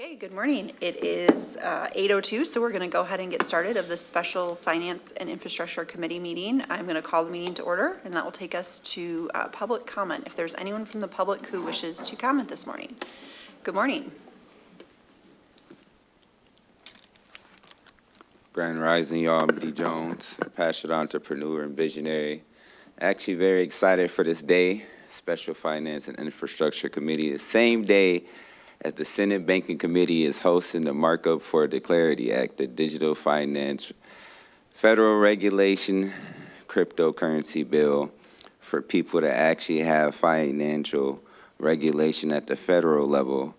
Okay, good morning. It is 8:02, so we're going to go ahead and get started of this special Finance and Infrastructure Committee meeting. I'm going to call the meeting to order, and that will take us to public comment. If there's anyone from the public who wishes to comment this morning. Good morning. Grand Rising, y'all. I'm D. Jones, passionate entrepreneur and visionary. Actually very excited for this day, Special Finance and Infrastructure Committee. The same day as the Senate Banking Committee is hosting the markup for the Clarity Act, the digital finance federal regulation cryptocurrency bill for people to actually have financial regulation at the federal level.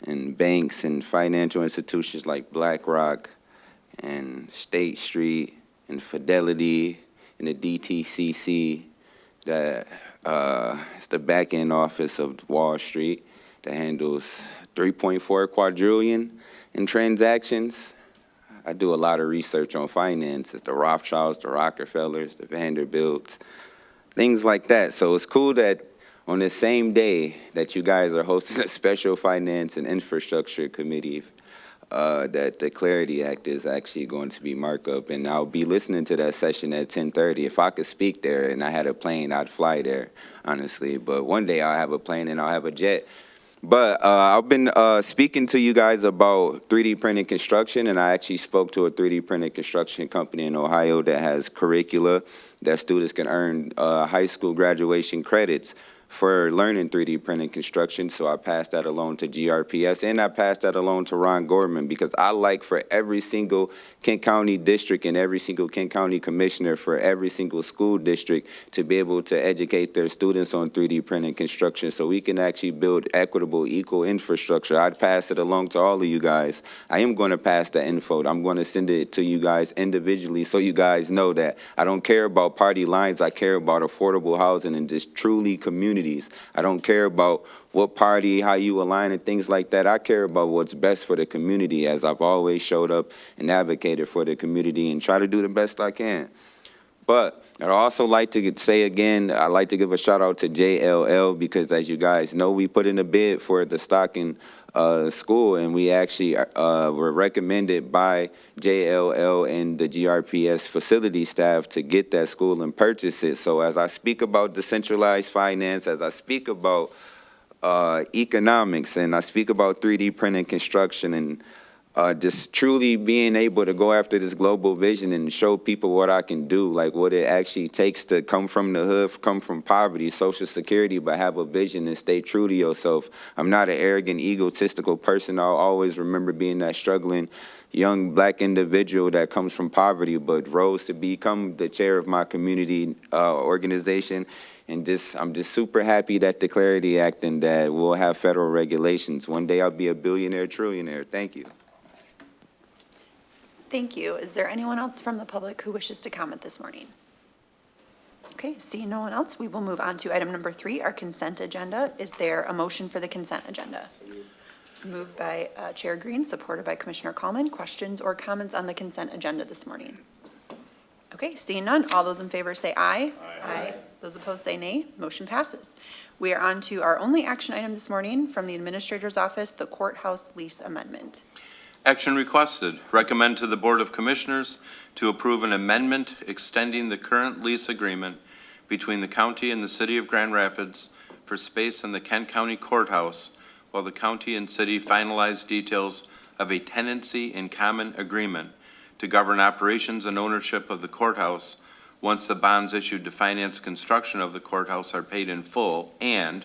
And banks and financial institutions like BlackRock and State Street and Fidelity and the DTCC, that it's the back end office of Wall Street that handles 3.4 quadrillion in transactions. I do a lot of research on finance. It's the Rothschilds, the Rockefellers, the Vanderbilts, things like that. So it's cool that on the same day that you guys are hosting a special finance and infrastructure committee, that the Clarity Act is actually going to be marked up, and I'll be listening to that session at 10:30. If I could speak there and I had a plane, I'd fly there, honestly. But one day I'll have a plane and I'll have a jet. But I've been speaking to you guys about 3D printing construction, and I actually spoke to a 3D printing construction company in Ohio that has curricula that students can earn high school graduation credits for learning 3D printing construction. So I passed that along to GRPS, and I passed that along to Ron Gorman, because I like for every single Kent County district and every single Kent County commissioner for every single school district to be able to educate their students on 3D printing construction so we can actually build equitable, equal infrastructure. I'd pass it along to all of you guys. I am going to pass the info. I'm going to send it to you guys individually so you guys know that I don't care about party lines. I care about affordable housing and just truly community. I don't care about what party, how you align and things like that. I care about what's best for the community, as I've always showed up and advocated for the community and try to do the best I can. But I'd also like to say again, I'd like to give a shout out to JLL, because as you guys know, we put in a bid for the Stocking school, and we actually were recommended by JLL and the GRPS facility staff to get that school and purchase it. So as I speak about decentralized finance, as I speak about economics, and I speak about 3D printing construction, and just truly being able to go after this global vision and show people what I can do, like what it actually takes to come from the hood, come from poverty, social security, but have a vision and stay true to yourself. I'm not an arrogant, egotistical person. I'll always remember being that struggling young black individual that comes from poverty, but rose to become the chair of my community organization. And I'm just super happy that the Clarity Act and that we'll have federal regulations. One day I'll be a billionaire, trillionaire. Thank you. Thank you. Is there anyone else from the public who wishes to comment this morning? Okay, seeing no one else, we will move on to item number 3, our consent agenda. Is there a motion for the consent agenda? Moved by Chair Green, supported by Commissioner Kallman. Questions or comments on the consent agenda this morning? Okay, seeing none, all those in favor say aye. Aye. Those opposed say nay. Motion passes. We are on to our only action item this morning from the Administrator's Office, the courthouse lease amendment. Action requested. Recommend to the Board of Commissioners to approve an amendment extending the current lease agreement between the county and the city of Grand Rapids for space in the Kent County Courthouse while the county and city finalize details of a tenancy in common agreement to govern operations and ownership of the courthouse once the bonds issued to finance construction of the courthouse are paid in full, and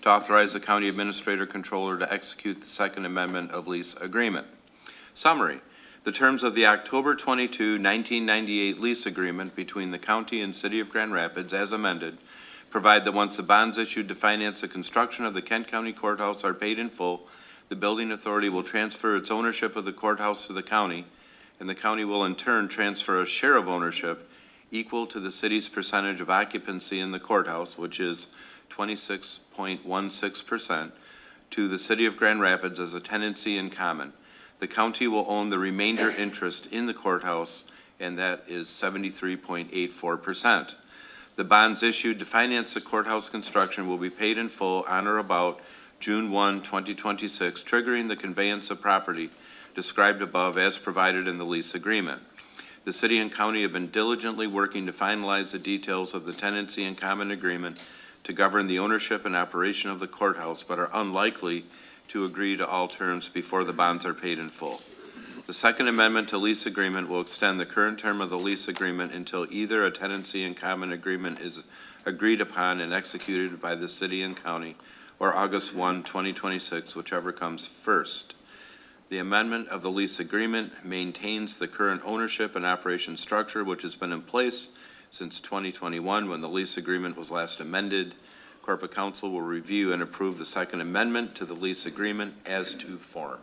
to authorize the county administrator controller to execute the second amendment of lease agreement. Summary: the terms of the October 22, 1998 lease agreement between the county and city of Grand Rapids, as amended, provide that once the bonds issued to finance the construction of the Kent County Courthouse are paid in full, the building authority will transfer its ownership of the courthouse to the county, and the county will in turn transfer a share of ownership equal to the city's percentage of occupancy in the courthouse, which is 26.16%, to the city of Grand Rapids as a tenancy in common. The county will own the remainder interest in the courthouse, and that is 73.84%. The bonds issued to finance the courthouse construction will be paid in full on or about June 1, 2026, triggering the conveyance of property described above as provided in the lease agreement. The city and county have been diligently working to finalize the details of the tenancy and common agreement to govern the ownership and operation of the courthouse, but are unlikely to agree to all terms before the bonds are paid in full. The second amendment to lease agreement will extend the current term of the lease agreement until either a tenancy and common agreement is agreed upon and executed by the city and county, or August 1, 2026, whichever comes first. The amendment of the lease agreement maintains the current ownership and operation structure which has been in place since 2021 when the lease agreement was last amended. Corporate Counsel will review and approve the second amendment to the lease agreement as to form.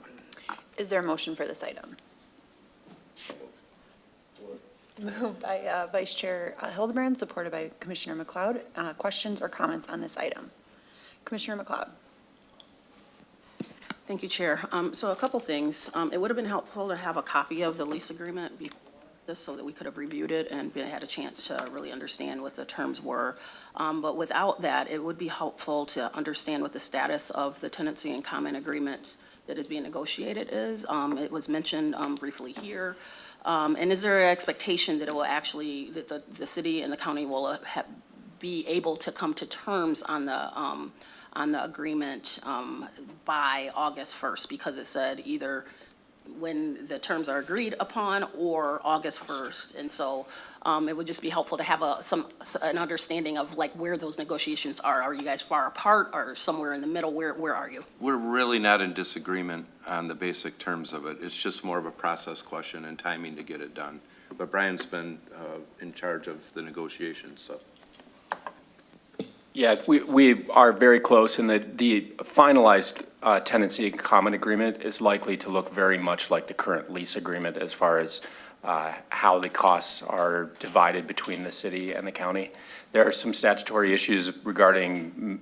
Is there a motion for this item? Moved by Vice Chair Hildebrand, supported by Commissioner McLeod. Questions or comments on this item? Commissioner McLeod. Thank you, Chair. So a couple things. It would have been helpful to have a copy of the lease agreement before this so that we could have reviewed it and had a chance to really understand what the terms were. But without that, it would be helpful to understand what the status of the tenancy and common agreement that is being negotiated is. It was mentioned briefly here. And is there an expectation that it will actually, that the city and the county will be able to come to terms on the agreement by August 1st? Because it said either when the terms are agreed upon or August 1st. And so it would just be helpful to have an understanding of like where those negotiations are. Are you guys far apart or somewhere in the middle? Where are you? We're really not in disagreement on the basic terms of it. It's just more of a process question and timing to get it done. But Brian's been in charge of the negotiations, so. Yeah, we are very close, and the finalized tenancy and common agreement is likely to look very much like the current lease agreement as far as how the costs are divided between the city and the county. There are some statutory issues regarding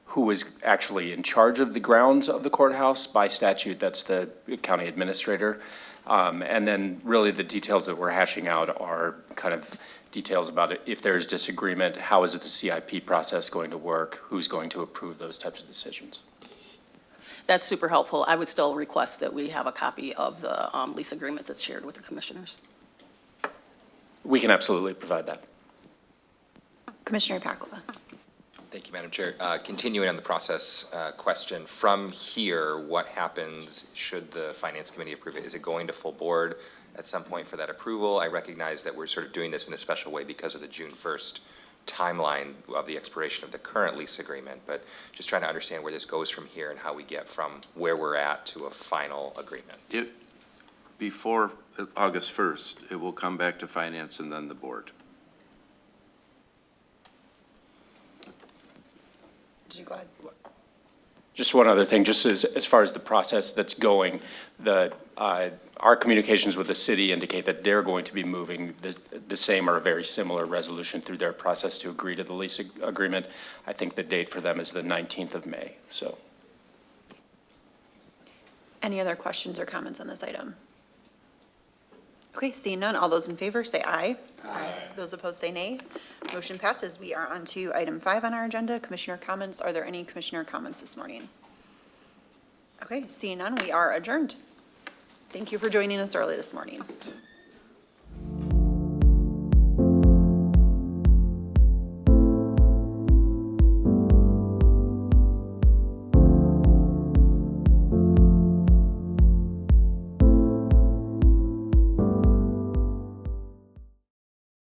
who is actually in charge of the grounds of the courthouse. By statute, that's the county administrator. And then really the details that we're hashing out are kind of details about it. If there's disagreement, how is it the CIP process going to work? Who's going to approve those types of decisions? That's super helpful. I would still request that we have a copy of the lease agreement that's shared with the commissioners. We can absolutely provide that. Commissioner Pacula. Thank you, Madam Chair. Continuing on the process question, from here, what happens should the Finance Committee approve it? Is it going to full board at some point for that approval? I recognize that we're sort of doing this in a special way because of the June 1st timeline of the expiration of the current lease agreement, but just trying to understand where this goes from here and how we get from where we're at to a final agreement. Before August 1st, it will come back to Finance and then the board. Did you go ahead? Just one other thing, just as far as the process that's going, our communications with the city indicate that they're going to be moving the same or a very similar resolution through their process to agree to the lease agreement. I think the date for them is the 19th of May, so. Any other questions or comments on this item? Okay, seeing none, all those in favor say aye. Aye. Those opposed say nay. Motion passes. We are on to item 5 on our agenda, commissioner comments. Are there any commissioner comments this morning? Okay, seeing none, we are adjourned. Thank you for joining us early this morning.